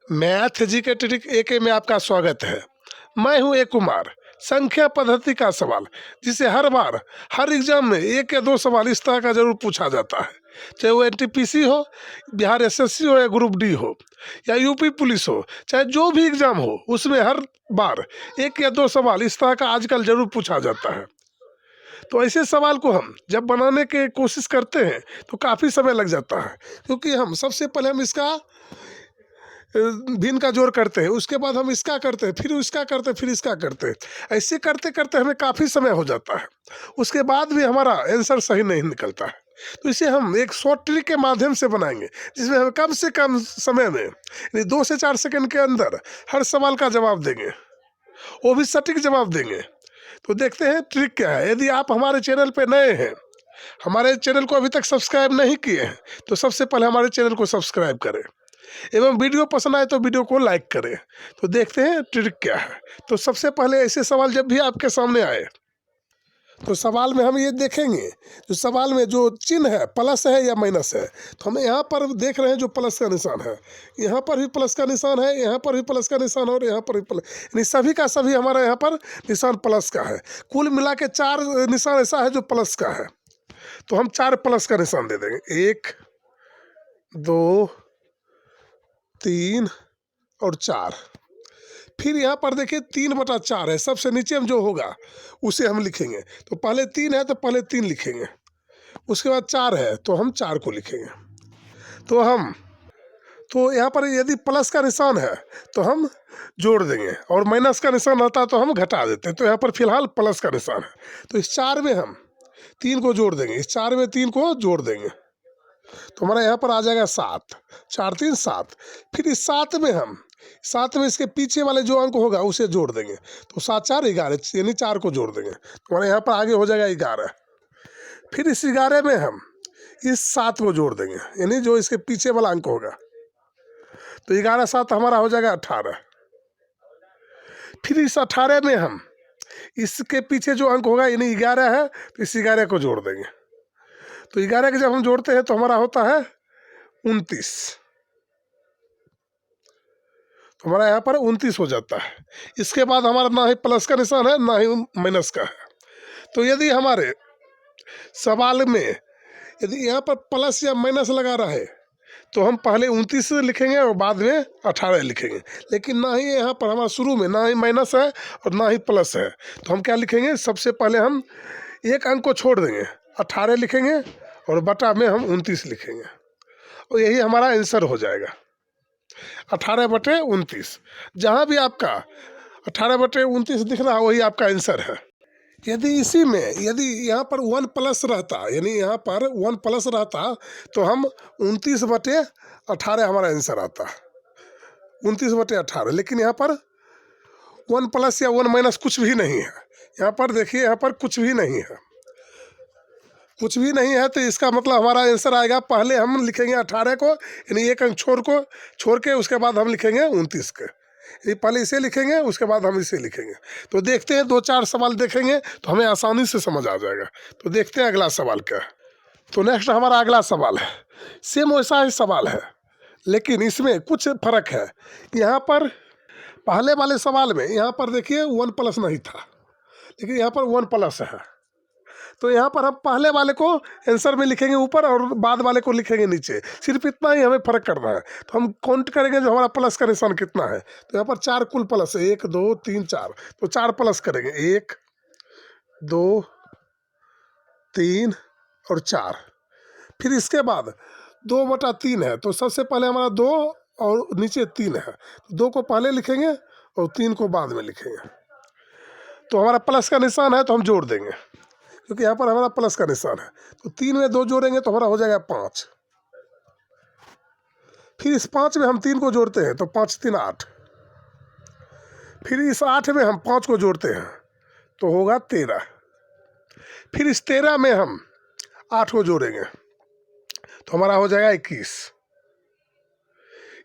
Math GK trick एके में आपका स्वागत है। मैं हूं ए कुमार। संख्या पद्धति का सवाल, जिसे हर बार हर एग्जाम में एक या दो सवाल इस तरह का जरूर पूछा जाता है, चाहे वो एनटीपीसी हो, बिहार एसएससी हो, या ग्रुप डी हो, या यूपी पुलिस हो, चाहे जो भी एग्जाम हो, उसमें हर बार एक या दो सवाल इस तरह का आजकल जरूर पूछा जाता है। तो ऐसे सवाल को हम जब बनाने की कोशिश करते हैं तो काफ़ी समय लग जाता है, क्योंकि हम सबसे पहले हम इसका भिन्न का जोड़ करते हैं, उसके बाद हम इसका करते हैं, फिर इसका करते हैं, फिर इसका करते हैं। ऐसे करते करते हमें काफ़ी समय हो जाता है, उसके बाद भी हमारा आंसर सही नहीं निकलता है। तो इसे हम एक शॉर्ट ट्रिक के माध्यम से बनाएंगे, जिसमें हम कम से कम समय में यानी 2 से 4 सेकंड के अंदर हर सवाल का जवाब देंगे, वो भी सटीक जवाब देंगे। तो देखते हैं ट्रिक क्या है। यदि आप हमारे चैनल पर नए हैं, हमारे चैनल को अभी तक सब्सक्राइब नहीं किए हैं, तो सबसे पहले हमारे चैनल को सब्सक्राइब करें एवं वीडियो पसंद आए तो वीडियो को लाइक करें। तो देखते हैं ट्रिक क्या है। तो सबसे पहले ऐसे सवाल जब भी आपके सामने आए तो सवाल में हम ये देखेंगे, जो सवाल में जो चिन्ह है प्लस है या माइनस है। तो हम यहाँ पर देख रहे हैं जो प्लस का निशान है, यहाँ पर भी प्लस का निशान है, यहाँ पर भी प्लस का निशान है, और यहाँ पर भी प्लस, यानी सभी का सभी हमारा यहाँ पर निशान प्लस का है। कुल मिला के 4 निशान ऐसा है जो प्लस का है। तो हम 4 प्लस का निशान दे देंगे, 1 2 3 और 4। फिर यहाँ पर देखिए 3/4 है, सबसे नीचे में जो होगा उसे हम लिखेंगे। तो पहले 3 है तो पहले 3 लिखेंगे, उसके बाद 4 है तो हम 4 को लिखेंगे। तो यहाँ पर यदि प्लस का निशान है तो हम जोड़ देंगे, और माइनस का निशान रहता है तो हम घटा देते हैं। तो यहाँ पर फिलहाल प्लस का निशान है, तो इस 4 में हम 3 को जोड़ देंगे, इस 4 में 3 को जोड़ देंगे, तो हमारा यहाँ पर आ जाएगा 7, 4 3 7। फिर इस 7 में इसके पीछे वाले जो अंक होगा उसे जोड़ देंगे, तो 7 4 11, यानी 4 को जोड़ देंगे, तो हमारे यहाँ पर आगे हो जाएगा 11। फिर इस 11 में हम इस 7 को जोड़ देंगे, यानी जो इसके पीछे वाला अंक होगा, तो 11 7 हमारा हो जाएगा 18। फिर इस 18 में हम इसके पीछे जो अंक होगा यानी 11 है, तो इस 11 को जोड़ देंगे। तो 11 के जब हम जोड़ते हैं तो हमारा होता है 29, तो हमारा यहाँ पर 29 हो जाता है। इसके बाद हमारा ना ही प्लस का निशान है ना ही माइनस का है। तो यदि हमारे सवाल में यदि यहाँ पर प्लस या माइनस लगा रहा है तो हम पहले 29 लिखेंगे और बाद में 18 लिखेंगे, लेकिन ना ही यहाँ पर हमारा शुरू में ना ही माइनस है और ना ही प्लस है, तो हम क्या लिखेंगे, सबसे पहले हम एक अंक को छोड़ देंगे, 18 लिखेंगे और बटा में हम 29 लिखेंगे, और यही हमारा आंसर हो जाएगा 18/29। जहाँ भी आपका 18/29 दिख रहा है वही आपका आंसर है। यदि इसी में यदि यहाँ पर 1 प्लस रहता, यानी यहाँ पर 1 प्लस रहता, तो हम 29/18 हमारा आंसर आता, 29/18। लेकिन यहाँ पर 1 प्लस या 1 माइनस कुछ भी नहीं है। यहाँ पर देखिए, यहाँ पर कुछ भी नहीं है, कुछ भी नहीं है, तो इसका मतलब हमारा आंसर आएगा, पहले हम लिखेंगे 18 को, यानी एक अंक छोड़ के उसके बाद हम लिखेंगे 29 के। ये पहले इसे लिखेंगे, उसके बाद हम इसे लिखेंगे। तो देखते हैं 2-4 सवाल देखेंगे तो हमें आसानी से समझ आ जाएगा। तो देखते हैं अगला सवाल क्या है। तो नेक्स्ट हमारा अगला सवाल है, सेम वैसा ही सवाल है, लेकिन इसमें कुछ फर्क है। यहाँ पर पहले वाले सवाल में यहाँ पर देखिए 1 प्लस नहीं था, लेकिन यहाँ पर 1 प्लस है। तो यहाँ पर हम पहले वाले को आंसर में लिखेंगे ऊपर और बाद वाले को लिखेंगे नीचे, सिर्फ इतना ही हमें फ़र्क करना है। तो हम काउंट करेंगे जो हमारा प्लस का निशान कितना है। तो यहाँ पर 4 कुल प्लस है, 1 2 3 4, तो 4 प्लस करेंगे, 1 2 3 और 4। फिर इसके बाद 2/3 है, तो सबसे पहले हमारा 2 और नीचे 3 है, 2 को पहले लिखेंगे और 3 को बाद में लिखेंगे। तो हमारा प्लस का निशान है तो हम जोड़ देंगे, क्योंकि यहाँ पर हमारा प्लस का निशान है। तो 3 में 2 जोड़ेंगे तो हमारा हो जाएगा 5। फिर इस 5 में हम 3 को जोड़ते हैं, तो 5 3 8। फिर इस 8 में हम 5 को जोड़ते हैं तो होगा 13। फिर इस 13 में हम 8 को जोड़ेंगे तो हमारा हो जाएगा 21।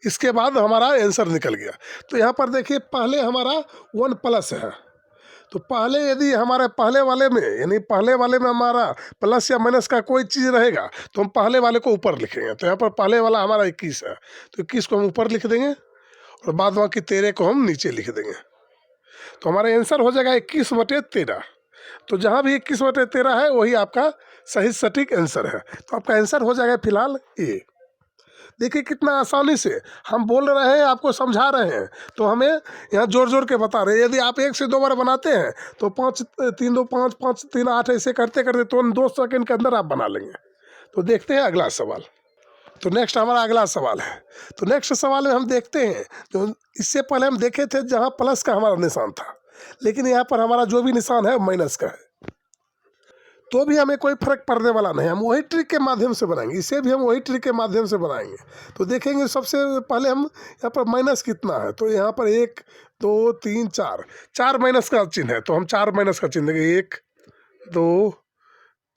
इसके बाद हमारा आंसर निकल गया। तो यहाँ पर देखिए, पहले हमारा 1 प्लस है, तो पहले यदि हमारे पहले वाले में यानी पहले वाले में हमारा प्लस या माइनस का कोई चीज़ रहेगा तो हम पहले वाले को ऊपर लिखेंगे। तो यहाँ पर पहले वाला हमारा 21 है, तो 21 को हम ऊपर लिख देंगे, और बाद बाकी 13 को हम नीचे लिख देंगे। तो हमारा आंसर हो जाएगा 21/13। तो जहाँ भी 21/13 है वही आपका सही सटीक आंसर है। तो आपका आंसर हो जाएगा फिलहाल ए। देखिए कितना आसानी से हम बोल रहे हैं, आपको समझा रहे हैं, तो हमें यहाँ जोड़ जोड़ के बता रहे हैं। यदि आप 1 से 2 बार बनाते हैं तो 5 3 2 5 5 3 8 ऐसे करते करते तो 2 सेकंड के अंदर आप बना लेंगे। तो देखते हैं अगला सवाल। तो नेक्स्ट हमारा अगला सवाल है। तो नेक्स्ट सवाल में हम देखते हैं, जो इससे पहले हम देखे थे जहाँ प्लस का हमारा निशान था, लेकिन यहाँ पर हमारा जो भी निशान है माइनस का है। तो भी हमें कोई फर्क पड़ने वाला नहीं, हम वही ट्रिक के माध्यम से बनाएंगे, इसे भी हम वही ट्रिक के माध्यम से बनाएंगे। तो देखेंगे सबसे पहले हम यहाँ पर माइनस कितना है। तो यहाँ पर 1 2 3 4 माइनस का चिन्ह है, तो हम 4 माइनस का चिन्ह देंगे। 1 2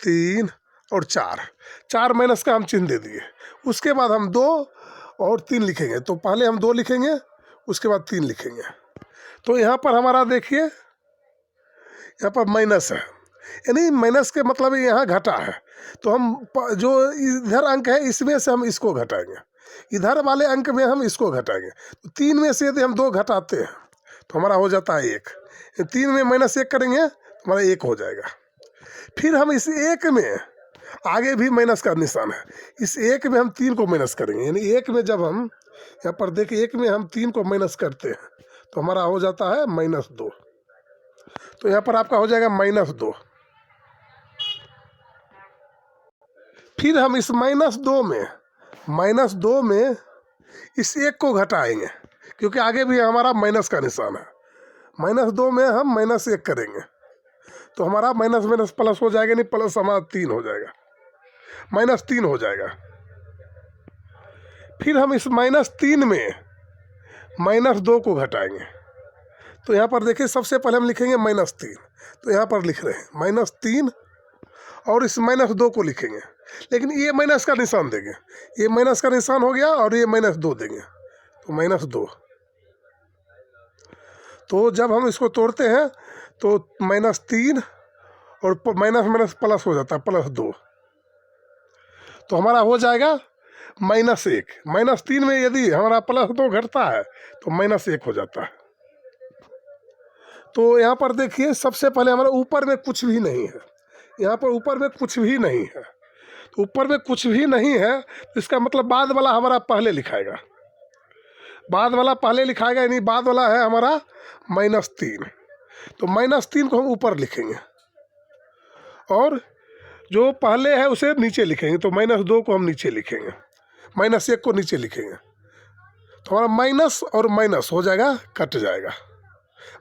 3 और 4 माइनस का हम चिन्ह दे दिए। उसके बाद हम 2 और 3 लिखेंगे। तो पहले हम 2 लिखेंगे, उसके बाद 3 लिखेंगे। तो यहाँ पर हमारा देखिए यहाँ पर माइनस है, यानी माइनस के मतलब यहाँ घटा है। तो हम जो इधर अंक है इसमें से हम इसको घटाएंगे, इधर वाले अंक में हम इसको घटाएंगे। तो 3 में से यदि हम 2 घटाते हैं तो हमारा हो जाता है 1। 3 में -1 करेंगे तो हमारा 1 हो जाएगा। फिर हम इस 1 में आगे भी माइनस का निशान है, इस 1 में हम 3 को माइनस करेंगे। यानी 1 में जब हम यहाँ पर देखिए 1 में हम 3 को माइनस करते हैं तो हमारा हो जाता है -2। तो यहाँ पर आपका हो जाएगा -2। फिर हम इस -2 में इस 1 को घटाएंगे, क्योंकि आगे भी हमारा माइनस का निशान है। -2 में हम -1 करेंगे तो हमारा माइनस माइनस प्लस हो जाएगा, नहीं प्लस हमारा 3 हो जाएगा, -3 हो जाएगा। फिर हम इस -3 में -2 को घटाएंगे। तो यहाँ पर देखिए सबसे पहले हम लिखेंगे -3। तो यहाँ पर लिख रहे हैं -3 और इस -2 को लिखेंगे, लेकिन ये माइनस का निशान देंगे। ये माइनस का निशान हो गया और ये -2 देंगे, तो -2। तो जब हम इसको तोड़ते हैं तो -3 और माइनस माइनस प्लस हो जाता है +2। तो हमारा हो जाएगा -1। -3 में यदि हमारा +2 घटता है तो -1 हो जाता है। तो यहाँ पर देखिए सबसे पहले हमारे ऊपर में कुछ भी नहीं है, यहाँ पर ऊपर में कुछ भी नहीं है। तो ऊपर में कुछ भी नहीं है तो इसका मतलब बाद वाला हमारा पहले लिखाएगा, बाद वाला पहले लिखाएगा, यानी बाद वाला है हमारा -3। तो -3 को हम ऊपर लिखेंगे और जो पहले है उसे नीचे लिखेंगे। तो -2 को हम नीचे लिखेंगे, -1 को नीचे लिखेंगे। तो हमारा माइनस और माइनस हो जाएगा, कट जाएगा,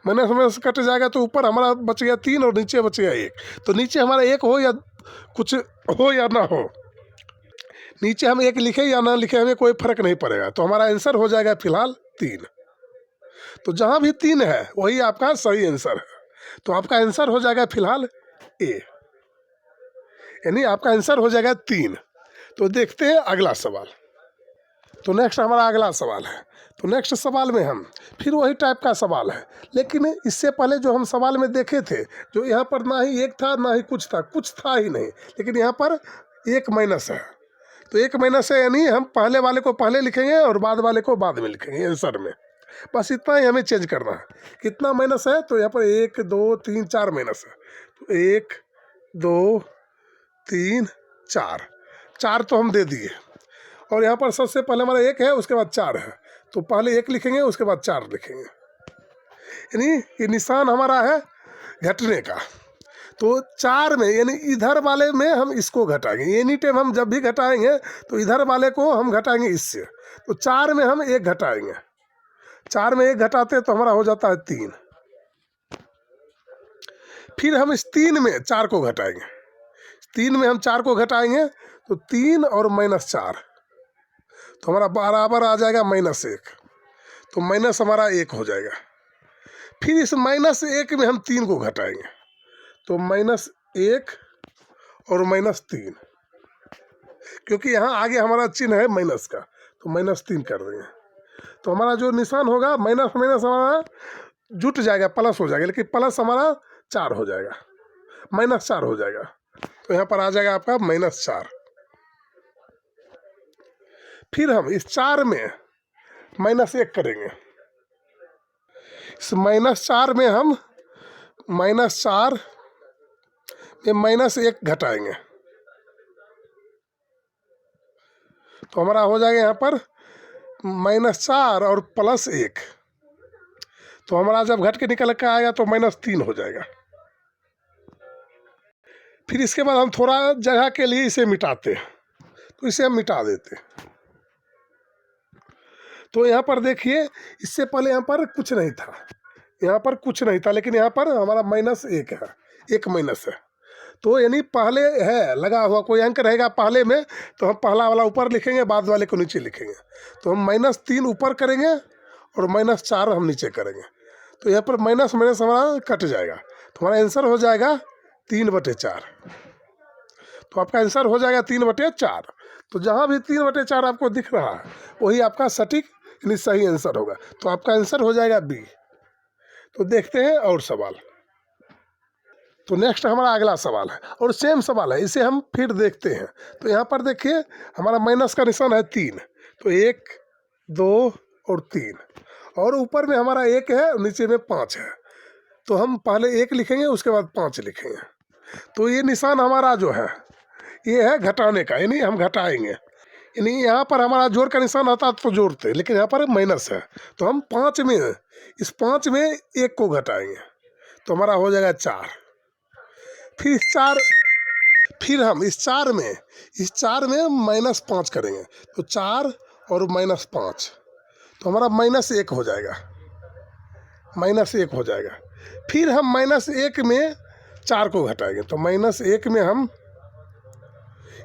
माइनस माइनस कट जाएगा। तो ऊपर हमारा बच गया 3 और नीचे बच गया 1। तो नीचे हमारा 1 हो या कुछ हो या ना हो, नीचे हम 1 लिखे या ना लिखे हमें कोई फर्क नहीं पड़ेगा। तो हमारा आंसर हो जाएगा फिलहाल 3। तो जहाँ भी 3 है वही आपका सही आंसर है। तो आपका आंसर हो जाएगा फिलहाल ए, यानी आपका आंसर हो जाएगा 3। तो देखते हैं अगला सवाल। तो नेक्स्ट हमारा अगला सवाल है। तो नेक्स्ट सवाल में हम फिर वही टाइप का सवाल है, लेकिन इससे पहले जो हम सवाल में देखे थे, जो यहाँ पर ना ही 1 था ना ही कुछ था ही नहीं, लेकिन यहाँ पर 1 माइनस है। तो 1 माइनस है, यानी हम पहले वाले को पहले लिखेंगे और बाद वाले को बाद में लिखेंगे आंसर में। बस इतना ही हमें चेंज करना है। कितना माइनस है, तो यहाँ पर 1 2 3 4 माइनस है। तो 1 2 3 4 तो हम दे दिए, और यहाँ पर सबसे पहले हमारा 1 है, उसके बाद 4 है। तो पहले 1 लिखेंगे, उसके बाद 4 लिखेंगे, यानी ये निशान हमारा है घटने का। तो 4 में यानी इधर वाले में हम इसको घटाएंगे। एनी टाइम हम जब भी घटाएंगे तो इधर वाले को हम घटाएंगे इससे। तो 4 में हम 1 घटाएंगे, 4 में 1 घटाते तो हमारा हो जाता है 3। फिर हम इस 3 में 4 को घटाएंगे, 3 में हम 4 को घटाएंगे तो 3 और -4, तो हमारा बराबर आ जाएगा -1। तो माइनस हमारा 1 हो जाएगा। फिर इस -1 में हम 3 को घटाएंगे, तो -1 और -3, क्योंकि यहाँ आगे हमारा चिन्ह है माइनस का, तो -3 कर देंगे। तो हमारा जो निशान होगा माइनस माइनस हमारा जुट जाएगा, प्लस हो जाएगा, लेकिन प्लस हमारा 4 हो जाएगा, -4 हो जाएगा। तो यहाँ पर आ जाएगा आपका -4। फिर हम इस 4 में -1 करेंगे, इस -4 में हम -4 में -1 घटाएंगे तो हमारा हो जाएगा यहाँ पर -4 और +1। तो हमारा जब घट के निकल के आएगा तो -3 हो जाएगा। फिर इसके बाद हम थोड़ा जगह के लिए इसे मिटाते हैं, तो इसे हम मिटा देते हैं। तो यहाँ पर देखिए, इससे पहले यहाँ पर कुछ नहीं था, यहाँ पर कुछ नहीं था, लेकिन यहाँ पर हमारा -1 है, एक माइनस है। तो यानी पहले है लगा हुआ कोई अंक रहेगा पहले में, तो हम पहला वाला ऊपर लिखेंगे, बाद वाले को नीचे लिखेंगे। तो हम -3 ऊपर करेंगे और -4 हम नीचे करेंगे। तो यहाँ पर माइनस माइनस हमारा कट जाएगा, तो हमारा आंसर हो जाएगा 3/4। तो आपका आंसर हो जाएगा 3/4। तो जहाँ भी 3/4 आपको दिख रहा है वही आपका सटीक यानी सही आंसर होगा। तो आपका आंसर हो जाएगा बी। तो देखते हैं और सवाल। तो नेक्स्ट हमारा अगला सवाल है और सेम सवाल है, इसे हम फिर देखते हैं। तो यहाँ पर देखिए हमारा माइनस का निशान है 3, तो 1 2 और 3, और ऊपर में हमारा 1 है और नीचे में 5 है। तो हम पहले 1 लिखेंगे, उसके बाद 5 लिखेंगे। तो ये निशान हमारा जो है ये है घटाने का, यानी हम घटाएंगे। यानी यहाँ पर हमारा जोड़ का निशान आता तो जोड़ते, लेकिन यहाँ पर माइनस है, तो हम 5 में इस 5 में 1 को घटाएंगे तो हमारा हो जाएगा 4। फिर हम इस 4 में -5 करेंगे, तो 4 और -5, तो हमारा -1 हो जाएगा, -1 हो जाएगा। फिर हम -1 में 4 को घटाएंगे, तो -1 में हम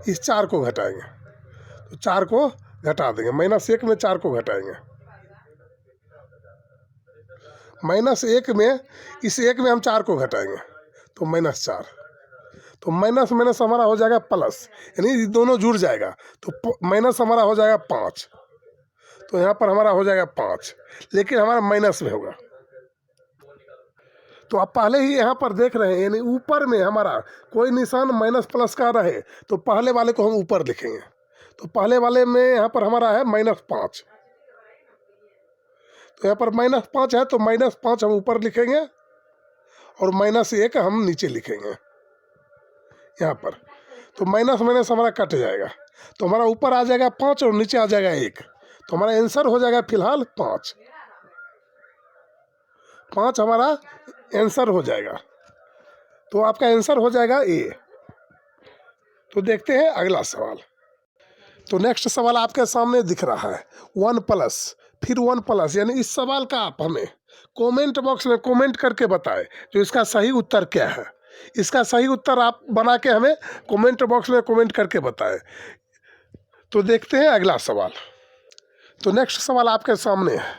इस 4 को घटाएंगे, तो 4 को घटा देंगे, -1 में 4 को घटाएंगे, -1 में इस 1 में हम 4 को घटाएंगे तो -4। तो माइनस माइनस हमारा हो जाएगा प्लस, यानी दोनों जुड़ जाएगा, तो माइनस हमारा हो जाएगा 5। तो यहाँ पर हमारा हो जाएगा 5, लेकिन हमारा माइनस में होगा। तो आप पहले ही यहाँ पर देख रहे हैं, यानी ऊपर में हमारा कोई निशान माइनस प्लस का रहे तो पहले वाले को हम ऊपर लिखेंगे। तो पहले वाले में यहाँ पर हमारा है -5, तो यहाँ पर -5 है, तो -5 हम ऊपर लिखेंगे और -1 हम नीचे लिखेंगे यहाँ पर। तो माइनस माइनस हमारा कट जाएगा, तो हमारा ऊपर आ जाएगा 5 और नीचे आ जाएगा 1। तो हमारा आंसर हो जाएगा फिलहाल 5 हमारा आंसर हो जाएगा। तो आपका आंसर हो जाएगा ए। तो देखते हैं अगला सवाल। तो नेक्स्ट सवाल आपके सामने दिख रहा है 1+, फिर 1+, यानी इस सवाल का आप हमें कमेंट बॉक्स में कमेंट करके बताएं जो इसका सही उत्तर क्या है। इसका सही उत्तर आप बना के हमें कमेंट बॉक्स में कमेंट करके बताएं। तो देखते हैं अगला सवाल। तो नेक्स्ट सवाल आपके सामने है,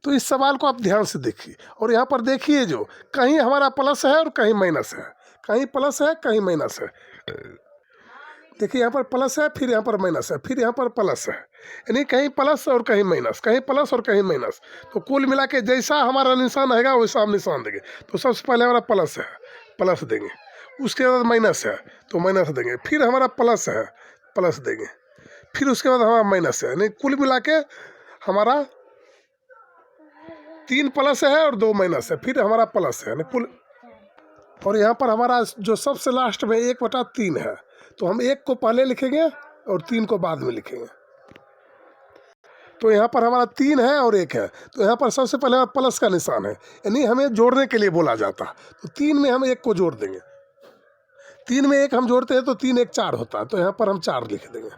तो इस सवाल को आप ध्यान से देखिए और यहाँ पर देखिए जो कहीं हमारा प्लस है और कहीं माइनस है, कहीं प्लस है कहीं माइनस है। देखिए यहाँ पर प्लस है, फिर यहाँ पर माइनस है, फिर यहाँ पर प्लस है, यानी कहीं प्लस और कहीं माइनस, कहीं प्लस और कहीं माइनस। तो कुल मिला के जैसा हमारा निशान रहेगा वैसा हम निशान देंगे। तो सबसे पहले हमारा प्लस है, प्लस देंगे, उसके बाद माइनस है तो माइनस देंगे, फिर हमारा प्लस है, प्लस देंगे, फिर उसके बाद हमारा माइनस है, यानी कुल मिला के हमारा 3 प्लस है और 2 माइनस है, फिर हमारा प्लस है, यानी कुल। और यहाँ पर हमारा जो सबसे लास्ट में 1/3 है, तो हम 1 को पहले लिखेंगे और 3 को बाद में लिखेंगे। तो यहाँ पर हमारा 3 है और 1 है, तो यहाँ पर सबसे पहले हमारा प्लस का निशान है, यानी हमें जोड़ने के लिए बोला जाता। तो 3 में हम 1 को जोड़ देंगे, 3 में 1 हम जोड़ते हैं तो 3 1 4 होता है, तो यहाँ पर हम 4 लिख देंगे।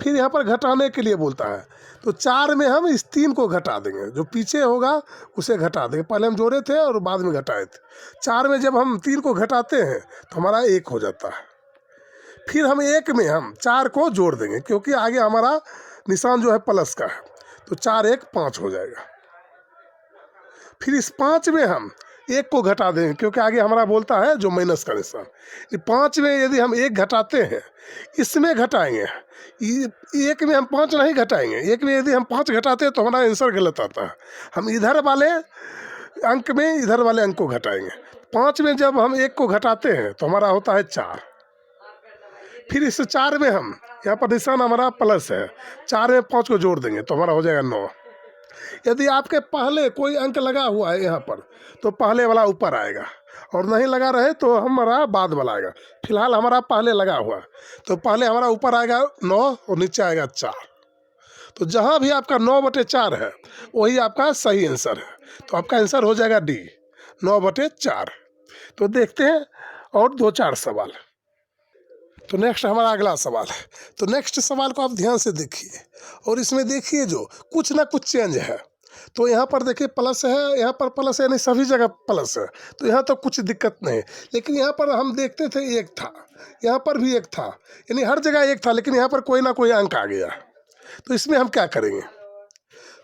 फिर यहाँ पर घटाने के लिए बोलता है, तो 4 में हम इस 3 को घटा देंगे, जो पीछे होगा उसे घटा देंगे। पहले हम जोड़े थे और बाद में घटाए थे। 4 में जब हम 3 को घटाते हैं तो हमारा 1 हो जाता है। फिर हम 1 में हम 4 को जोड़ देंगे, क्योंकि आगे हमारा निशान जो है प्लस का है, तो 4 1 5 हो जाएगा। फिर इस 5 में हम 1 को घटा देंगे, क्योंकि आगे हमारा बोलता है जो माइनस का निशान। 5 में यदि हम 1 घटाते हैं, इसमें घटाएंगे, 1 में हम 5 नहीं घटाएंगे। 1 में यदि हम 5 घटाते हैं तो हमारा आंसर गलत आता है। हम इधर वाले अंक में इधर वाले अंक को घटाएंगे। 5 में जब हम 1 को घटाते हैं तो हमारा होता है 4। फिर इस 4 में हम यहाँ पर निशान हमारा प्लस है, 4 में 5 को जोड़ देंगे तो हमारा हो जाएगा 9। यदि आपके पहले कोई अंक लगा हुआ है यहाँ पर तो पहले वाला ऊपर आएगा, और नहीं लगा रहे तो हमारा बाद वाला आएगा। फिलहाल हमारा पहले लगा हुआ है तो पहले हमारा ऊपर आएगा 9 और नीचे आएगा 4। तो जहाँ भी आपका 9/4 है वही आपका सही आंसर है। तो आपका आंसर हो जाएगा डी, 9/4। तो देखते हैं और 2-4 सवाल। तो नेक्स्ट हमारा अगला सवाल है। तो नेक्स्ट सवाल को आप ध्यान से देखिए और इसमें देखिए जो कुछ ना कुछ चेंज है। तो यहाँ पर देखिए प्लस है, यहाँ पर प्लस है, यानी सभी जगह प्लस है, तो यहाँ तो कुछ दिक्कत नहीं। लेकिन यहाँ पर हम देखते थे एक था, यहाँ पर भी एक था, यानी हर जगह एक था, लेकिन यहाँ पर कोई ना कोई अंक आ गया। तो इसमें हम क्या करेंगे?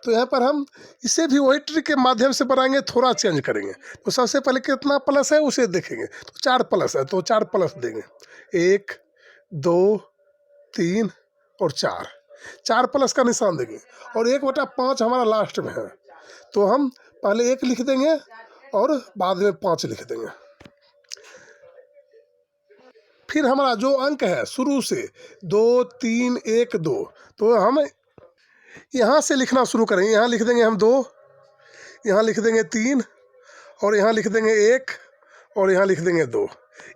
तो यहाँ पर हम इसे भी वही ट्रिक के माध्यम से बनाएंगे, थोड़ा चेंज करेंगे। तो सबसे पहले कितना प्लस है उसे देखेंगे। तो 4 प्लस है तो 4 प्लस देंगे, 1 2 3 और 4, 4 प्लस का निशान देंगे। और 1/5 हमारा लास्ट में है तो हम पहले 1 लिख देंगे और बाद में 5 लिख देंगे। फिर हमारा जो अंक है शुरू से 2 3 1 2, तो हम यहाँ से लिखना शुरू करेंगे। यहाँ लिख देंगे हम 2, यहाँ लिख देंगे 3 और यहाँ लिख देंगे 1 और यहाँ लिख देंगे 2।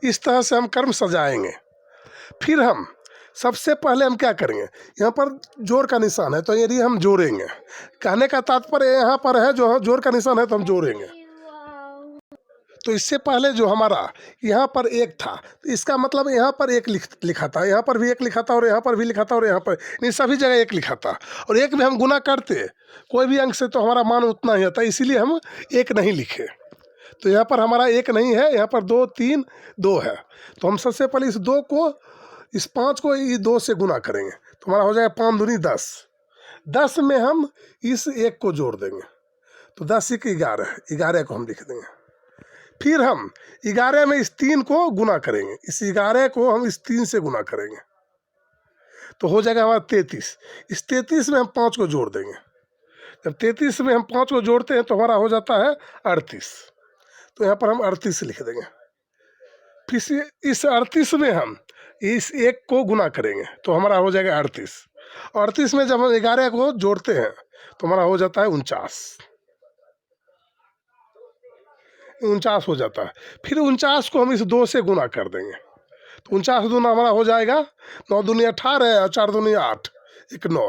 इस तरह से हम क्रम सजाएंगे। फिर हम सबसे पहले हम क्या करेंगे, यहाँ पर जोड़ का निशान है तो यदि हम जोड़ेंगे, कहने का तात्पर्य यहाँ पर है जो जोड़ का निशान है तो हम जोड़ेंगे। तो इससे पहले जो हमारा यहाँ पर 1 था तो इसका मतलब यहाँ पर 1 लिखा था, यहाँ पर भी 1 लिखा था और यहाँ पर भी लिखा था और यहाँ पर, नहीं सभी जगह 1 लिखा था। और 1 में हम गुना करते कोई भी अंक से तो हमारा मान उतना ही आता, इसीलिए हम 1 नहीं लिखे। तो यहाँ पर हमारा 1 नहीं है, यहाँ पर 2 3 2 है। तो हम सबसे पहले इस 2 को, इस 5 को इस 2 से गुना करेंगे तो हमारा हो जाएगा 5 दूनी 10। 10 में हम इस 1 को जोड़ देंगे तो 10 1 11, 11 को हम लिख देंगे। फिर हम 11 में इस 3 को गुना करेंगे, इस 11 को हम इस 3 से गुना करेंगे तो हो जाएगा हमारा 33। इस 33 में हम 5 को जोड़ देंगे, जब 33 में हम 5 को जोड़ते हैं तो हमारा हो जाता है 38। तो यहाँ पर हम 38 लिख देंगे। फिर इस 38 में हम इस 1 को गुना करेंगे तो हमारा हो जाएगा 38। 38 में जब हम 11 को जोड़ते हैं तो हमारा हो जाता है 49 हो जाता है। फिर 49 को हम इस 2 से गुना कर देंगे तो 49 दूना हमारा हो जाएगा 9 दूनी 18 और 4 दूनी 8, 1 9,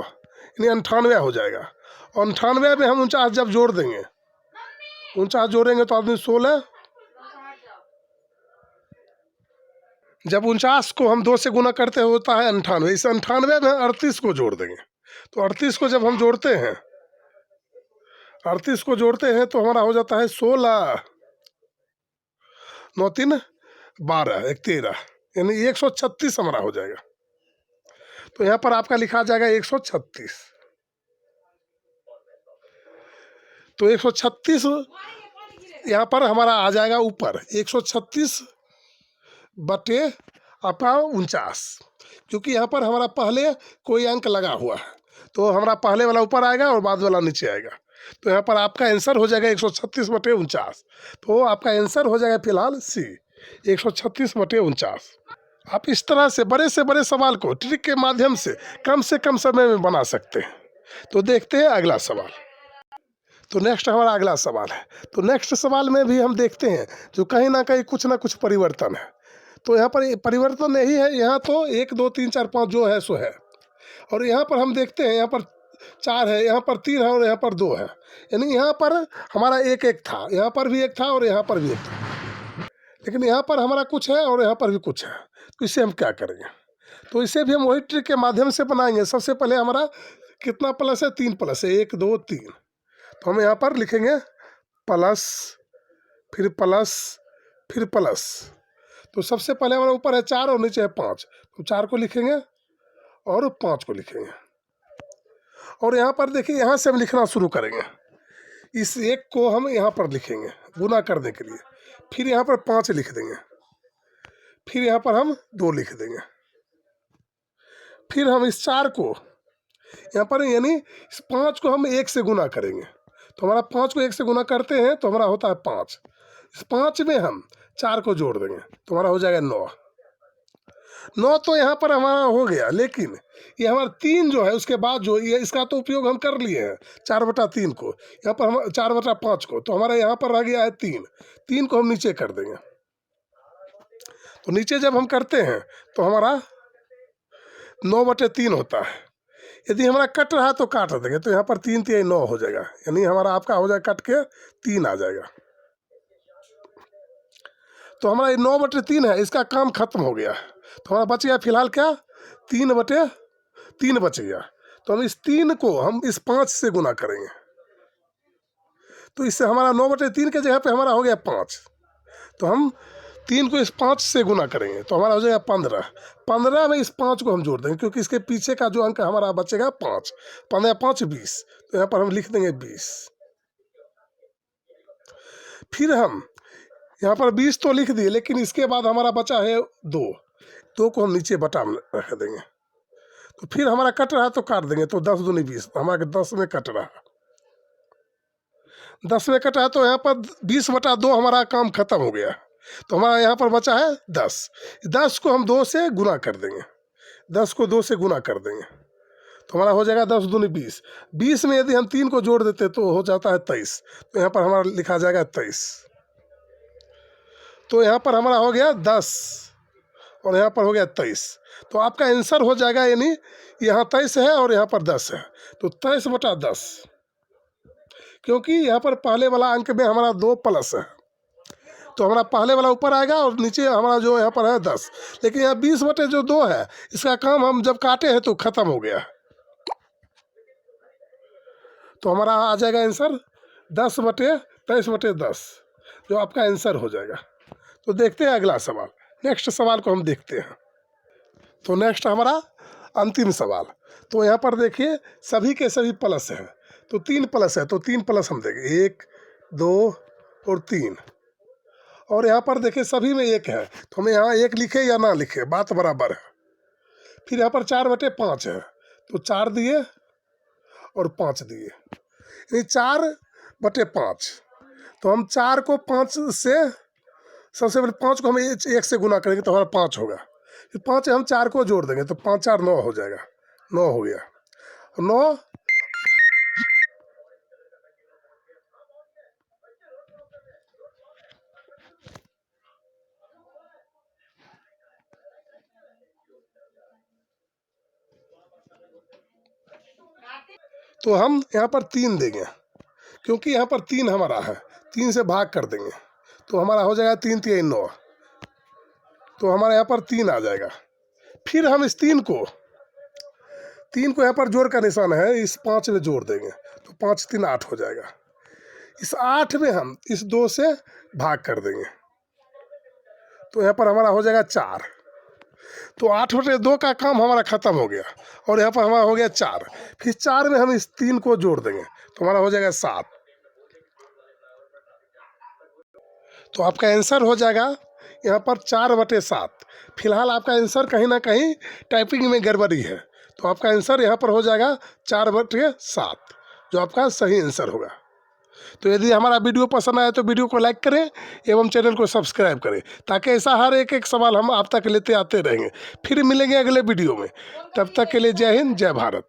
यानी 98 हो जाएगा। और 98 में हम 49 जब जोड़ देंगे, 49 जोड़ेंगे तो आदमी 16, जब 49 को हम 2 से गुना करते हैं होता है 98। इस 98 में 38 को जोड़ देंगे तो 38 को जब हम जोड़ते हैं, 38 को जोड़ते हैं तो हमारा हो जाता है 16, 9 3 12, 1 13, यानी 136 हमारा हो जाएगा। तो यहाँ पर आपका लिखा जाएगा 136। तो 136 यहाँ पर हमारा आ जाएगा ऊपर 136 बटे आपका 49, क्योंकि यहाँ पर हमारा पहले कोई अंक लगा हुआ है तो हमारा पहले वाला ऊपर आएगा और बाद वाला नीचे आएगा। तो यहाँ पर आपका आंसर हो जाएगा 136 बटे 49। तो आपका आंसर हो जाएगा फिलहाल सी, 136 बटे 49। आप इस तरह से बड़े सवाल को ट्रिक के माध्यम से कम समय में बना सकते हैं। तो देखते हैं अगला सवाल। तो नेक्स्ट हमारा अगला सवाल है। तो नेक्स्ट सवाल में भी हम देखते हैं जो कहीं ना कहीं कुछ ना कुछ परिवर्तन है। तो यहाँ पर परिवर्तन नहीं है, यहाँ तो 1 2 3 4 5 जो है सो है। और यहाँ पर हम देखते हैं यहाँ पर 4 है, यहाँ पर 3 है और यहाँ पर 2 है, यानी यहाँ पर हमारा 1 1 था, यहाँ पर भी 1 था और यहाँ पर भी 1 था, लेकिन यहाँ पर हमारा कुछ है और यहाँ पर भी कुछ है। तो इसे हम क्या करेंगे? तो इसे भी हम वही ट्रिक के माध्यम से बनाएंगे। सबसे पहले हमारा कितना प्लस है? 3 प्लस है, 1 2 3। तो हम यहाँ पर लिखेंगे प्लस, फिर प्लस, फिर प्लस। तो सबसे पहले हमारे ऊपर है 4 और नीचे है 5, तो 4 को लिखेंगे और 5 को लिखेंगे। और यहाँ पर देखिए, यहाँ से हम लिखना शुरू करेंगे। इस 1 को हम यहाँ पर लिखेंगे गुना करने के लिए, फिर यहाँ पर 5 लिख देंगे, फिर यहाँ पर हम 2 लिख देंगे, फिर हम इस 4 को यहाँ पर, यानी इस 5 को हम 1 से गुना करेंगे। तो हमारा 5 को 1 से गुना करते हैं तो हमारा होता है 5। इस 5 में हम 4 को जोड़ देंगे तो हमारा हो जाएगा 9। 9 तो यहाँ पर हमारा हो गया, लेकिन ये हमारा 3 जो है उसके बाद जो ये इसका तो उपयोग हम कर लिए हैं 4/3 को, यहाँ पर हम 4/5 को, तो हमारा यहाँ पर रह गया है 3 को हम नीचे कर देंगे। तो नीचे जब हम करते हैं तो हमारा 9/3 होता है। यदि हमारा कट रहा तो काट देंगे, तो यहाँ पर 3×3=9 हो जाएगा, यानी हमारा आपका हो जाएगा कट के 3 आ जाएगा। तो हमारा ये 9/3 है, इसका काम खत्म हो गया। तो हमारा बच गया फिलहाल क्या, 3/3 बच गया। तो हम इस 3 को हम इस 5 से गुना करेंगे, तो इससे हमारा 9/3 के जगह पे हमारा हो गया 5। तो हम 3 को इस 5 से गुना करेंगे तो हमारा हो जाएगा 15 में इस 5 को हम जोड़ देंगे, क्योंकि इसके पीछे का जो अंक हमारा बचेगा 5, 15×5 = 20, तो यहाँ पर हम लिख देंगे 20। फिर हम यहाँ पर 20 तो लिख दिए, लेकिन इसके बाद हमारा बचा है 2 को हम नीचे बटा में रख देंगे। तो फिर हमारा कट रहा तो काट देंगे, तो 10 दूनी 20, हमारा 10 में कट रहा, 10 में कटा तो यहाँ पर 20/2 हमारा काम खत्म हो गया। तो हमारा यहाँ पर बचा है 10 को हम 2 से गुना कर देंगे, 10 को 2 से गुना कर देंगे, तो हमारा हो जाएगा 10 दूनी 20। 20 में यदि हम 3 को जोड़ देते तो हो जाता है 23, तो यहाँ पर हमारा लिखा जाएगा 23। तो यहाँ पर हमारा हो गया 10 और यहाँ पर हो गया 23। तो आपका आंसर हो जाएगा, यानी यहाँ 23 है और यहाँ पर 10 है, तो 23/10, क्योंकि यहाँ पर पहले वाला अंक में हमारा 2 प्लस है, तो हमारा पहले वाला ऊपर आएगा और नीचे हमारा जो यहाँ पर है 10। लेकिन यहाँ 20/2 है, इसका काम हम जब काटे हैं तो खत्म हो गया, तो हमारा आ जाएगा आंसर 10/23/10, जो आपका आंसर हो जाएगा। तो देखते हैं अगला सवाल, नेक्स्ट सवाल को हम देखते हैं। तो नेक्स्ट हमारा अंतिम सवाल। तो यहाँ पर देखिए सभी के सभी प्लस हैं, तो 3 प्लस है, तो 3 प्लस हम देंगे, 1 2 और 3। और यहाँ पर देखिए सभी में 1 है, तो हमें यहाँ 1 लिखे या ना लिखे बात बराबर है। फिर यहाँ पर 4/5 है, तो 4 दिए और 5 दिए, यानी 4/5। तो हम 4 को 5 से, सबसे पहले 5 को हम 1 से गुना करेंगे तो हमारा 5 होगा। फिर 5 हम 4 को जोड़ देंगे, तो 5 4 9 हो जाएगा, 9 हो गया। 9 तो हम यहाँ पर 3 देंगे, क्योंकि यहाँ पर 3 हमारा है, 3 से भाग कर देंगे, तो हमारा हो जाएगा 3×3=9, तो हमारे यहाँ पर 3 आ जाएगा। फिर हम इस 3 को यहाँ पर जोड़ का निशान है, इस 5 में जोड़ देंगे, तो 5×3 8 हो जाएगा। इस 8 में हम इस 2 से भाग कर देंगे, तो यहाँ पर हमारा हो जाएगा 4। तो 8/2 का काम हमारा खत्म हो गया, और यहाँ पर हमारा हो गया 4। फिर 4 में हम इस 3 को जोड़ देंगे, तो हमारा हो जाएगा 7। तो आपका आंसर हो जाएगा यहाँ पर 4/7। फिलहाल आपका आंसर कहीं ना कहीं टाइपिंग में गड़बड़ी है, तो आपका आंसर यहाँ पर हो जाएगा 4/7, जो आपका सही आंसर होगा। तो यदि हमारा वीडियो पसंद आए तो वीडियो को लाइक करें एवं चैनल को सब्सक्राइब करें, ताकि ऐसा हर एक सवाल हम आप तक लेते आते रहेंगे। फिर मिलेंगे अगले वीडियो में, तब तक के लिए जय हिंद जय भारत।